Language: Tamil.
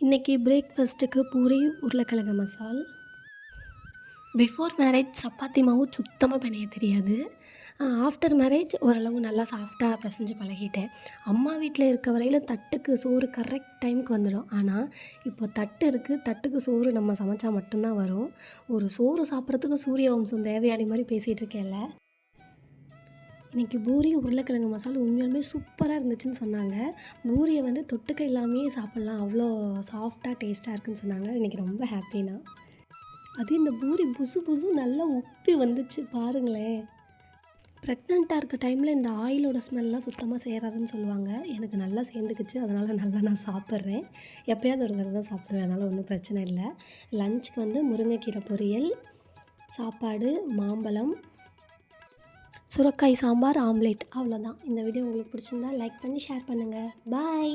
இன்றைக்கி பிரேக்ஃபாஸ்ட்டுக்கு பூரி உருளைக்கிழங்கு மசால். பிஃபோர் மேரேஜ் சப்பாத்தி மாவு சுத்தமாக பிணைய தெரியாது. ஆஃப்டர் மேரேஜ் ஓரளவு நல்லா சாஃப்டாக பிசைஞ்சு பழகிட்டேன். அம்மா வீட்டில் இருக்க வரையிலும் தட்டுக்கு சோறு கரெக்ட் டைமுக்கு வந்துடும். ஆனால் இப்போ தட்டு இருக்குது, தட்டுக்கு சோறு நம்ம சமைச்சா மட்டும்தான் வரும். ஒரு சோறு சாப்பிட்றதுக்கு சூரிய வம்சம் தேவையானி மாதிரி பேசிகிட்டு இருக்கேன்ல. இன்றைக்கி பூரி உருளைக்கிழங்கு மசாலா உண்மையாலுமே சூப்பராக இருந்துச்சுன்னு சொன்னாங்க. பூரியை தொட்டுக்க இல்லாமையே சாப்பிட்லாம், அவ்வளோ சாஃப்டாக டேஸ்ட்டாக இருக்குன்னு சொன்னாங்க. இன்றைக்கி ரொம்ப ஹாப்பினா. அதுவும் இந்த பூரி புசு புசு நல்லா உப்பி வந்துச்சு பாருங்களேன். ப்ரெக்னெண்ட்டாக இருக்க டைமில் இந்த ஆயிலோட ஸ்மெல்லாம் சுத்தமாக சேராதுன்னு சொல்லுவாங்க. எனக்கு நல்லா சேர்ந்துக்குச்சு, அதனால் நல்லா நான் சாப்பிட்றேன். எப்போயாவது ஒரு தடவை தான் சாப்பிடுவேன், அதனால் ஒன்றும் பிரச்சனை இல்லை. லஞ்சுக்கு முருங்கைக்கீரை பொரியல், சாப்பாடு, மாம்பழம், சுரக்காய் சாம்பார், ஆம்லேட், அவ்வளோதான். இந்த வீடியோ உங்களுக்கு பிடிச்சிருந்தா லைக் பண்ணி ஷேர் பண்ணுங்கள். பாய்.